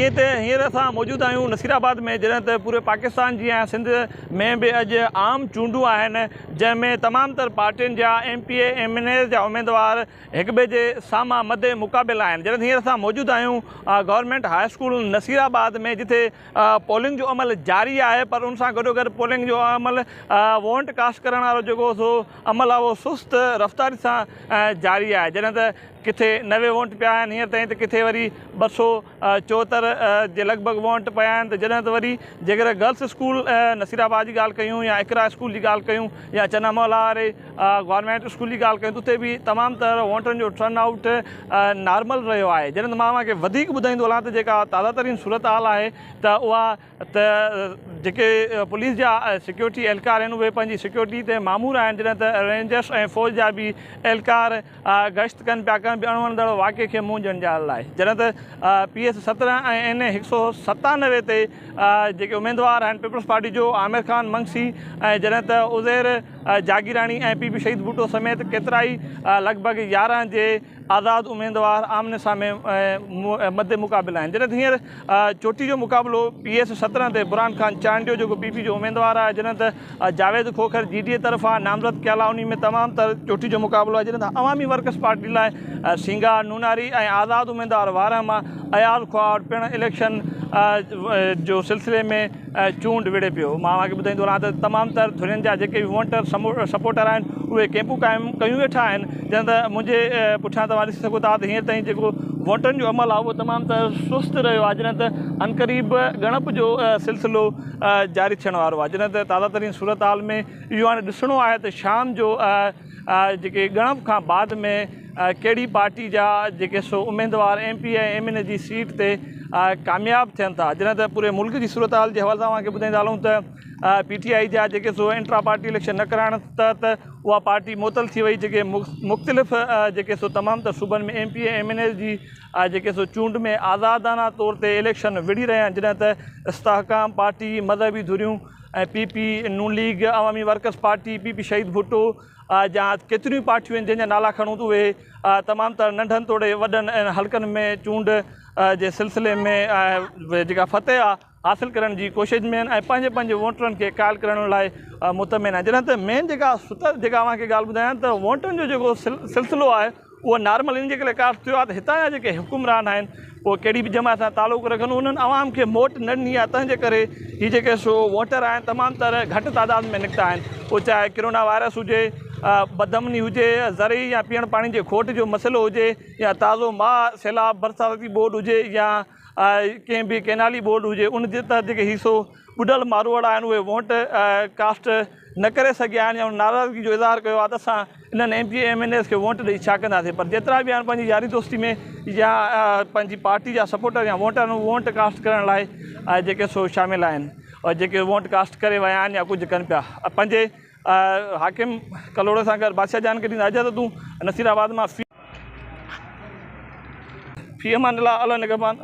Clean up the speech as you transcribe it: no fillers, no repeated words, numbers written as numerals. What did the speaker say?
जीअं त हींअर असां मौजूदु आहियूं नसीराबाद में, जॾहिं त पूरे पाकिस्तान जी ऐं सिंध में बि अॼु आम चूंडूं आहिनि, जंहिंमें तमामु तर पार्टियुनि जा MPA MNA जा उमेदवार हिक ॿिए जे साम्हूं मदे मुक़ाबिला आहिनि। जॾहिं हींअर असां मौजूदु आहियूं गवर्नमेंट हाई स्कूल नसीराबाद में, जिथे पोलिंग जो अमल जारी आहे, पर उन सां गॾोगॾु पोलिंग जो अमल वोट कास्ट करण वारो जेको सो अमल आहे उहो सुस्त रफ़्तारी सां जारी आहे। जॾहिं त किथे 90 वोट पिया आहिनि हींअर ताईं, त किथे वरी 274 जे लॻभॻि वोट पिया आहिनि। त जॾहिं त वरी जेकर गर्ल्स स्कूल नसीराबाद जी ॻाल्हि कयूं या इकरा स्कूल जी ॻाल्हि कयूं या चनामौला वारे गवर्नमेंट स्कूल जी ॻाल्हि कयूं, त उते बि तमामु तर वोटनि जो टर्न आउट नॉर्मल रहियो आहे। जॾहिं त मां तव्हांखे वधीक ॿुधाईंदो हलां त जेका ताज़ा तरीन सूरत हाल आहे त उहा त जेके पुलिस जा सिक्योरिटी एहलकार आहिनि उहे पंहिंजी सिक्योरिटी ते मामूर आहिनि, जॾहिं त रेंजर्स ऐं फ़ौज जा बि एहलकार गश्त कनि पिया कंहिं बि अणवणंदड़ वाक़े खे मुंहुं ॾियण जे लाइ। जॾहिं त PS 17 ऐं NA 197 ते जेके उमेदवार आहिनि पीपल्स पार्टी जो आमिर ख़ान मंगसी ऐं जॾहिं त उज़ैर जागीराणी ऐं PP शहीद भुट्टो समेत केतिरा ई लॻभॻि 11 जे आज़ाद उमेदवार आमने सामने मदे मुक़ाबिला आहिनि। जॾहिं त हींअर चोटी जो मुक़ाबिलो PS 17 ते बुरहान खान चांडियो जेको PP जो उमेदवार आहे, जॾहिं त जावेद खोखर GDA तरफ़ां नामज़द कयल आहे, उन में तमामु तर चोटी जो मुक़ाबिलो आहे। जॾहिं त अवामी वर्कर्स पार्टी लाइ सिंगा नूनारी ऐं आज़ाद उमेदवार वारा मां अयाज़ ख्वार पिणु इलेक्शन जो सिलसिले में चूंड विड़े पियो। मां तव्हांखे ॿुधाईंदो रहां त तमामु तर धुरियुनि जा जेके बि वोटर सपोर्टर आहिनि उहे कैंपूं क़ाइमु कयूं वेठा आहिनि। जॾहिं त मुंहिंजे पुठियां तव्हां ॾिसी सघो था त हींअर ताईं जेको वोटनि जो अमल आहे उहो तमामु तर सुस्त रहियो आहे। जॾहिं त अनक़रीब ॻणप जो सिलसिलो जारी थियण वारो आहे। जॾहिं त ताज़ा तरीन सूरत हाल में इहो हाणे ॾिसणो आहे त शाम जो जेके ॻणप खां बाद में कहिड़ी पार्टी जा जेके सो उमेदवार MP ऐं MNA जी सीट ते कामयाबु थियनि था। जॾहिं त पूरे मुल्क जी सूरत हाल जे हवाले सां तव्हांखे ॿुधाईंदा हलूं त PTI जा जेके सो इंट्रा पार्टी इलेक्शन न कराइण त उहा पार्टी मुअतल थी वई। जेके मुख़्तलिफ़ जेके सो तमामु त सूबनि में MP ऐं MNA जी जेके सो चूंड में आज़ादाना तौर ते इलेक्शन विढ़ी रहिया आहिनि। जॾहिं त इस्तेहकाम पार्टी, मज़हबी धुरियूं ऐं PP नून लीग, अवामी वर्कर्स पार्टी, PP शहीद भुट्टो जा केतिरियूं पार्टियूं आहिनि जंहिंजा नाला खणूं त उहे तमामु तर नंढनि तोड़े वॾनि हल्कनि में चूंड जे सिलसिले में जेका फतेह आहे हासिलु करण जी कोशिशि में आहिनि ऐं पंहिंजे पंहिंजे वोटरनि खे क़ाइल करण लाइ मुतमिन आहे। जॾहिं त मेन जेका जेका तव्हांखे ॻाल्हि ॿुधायां त वोटनि जो जेको सिलसिलो आहे उहो नॉर्मल इन जे करे कास्ट थियो आहे त हितां जा जेके हुकुमरान आहिनि उहो कहिड़ी बि जमात सां तालुक़ु रखनि, उन्हनि आवाम खे मोट न ॾिनी आहे। तंहिंजे करे हीअ जेके सो वोटर आहिनि तमामु तर घटि तादाद में निकिता आहिनि। पोइ चाहे किरोना वायरस हुजे, बदमनी हुजे, ज़रई या पीअण पाणी जे खोट जो मसइलो हुजे, या ताज़ो माउ सैलाब बरसाती बोर्ड हुजे, या कंहिं बि कैनाली बोर्ड हुजे, उन जे तहत जेके हिसो ॿुॾल मारवाड़ आहिनि उहे वोट कास्ट न करे सघिया आहिनि या नाराज़गी जो इज़हार कयो आहे त असां इन्हनि MP MNAs खे वोट ॾेई छा कंदासीं। पर जेतिरा बि आहिनि पंहिंजी यारी दोस्ती में या पंहिंजी पार्टी जा सपोर्टर या वोटर वोट कास्ट करण लाइ जेके सो शामिलु आहिनि और जेके वोट कास्ट करे विया आहिनि या कुझु कनि पिया। पंहिंजे हाकिम कलोड़े सां गॾु बादशाह जान खे ॾींदा इजाज़तूं। नसीराबाद मां फी अमान अल्लाह, अल्लाह निगहबान।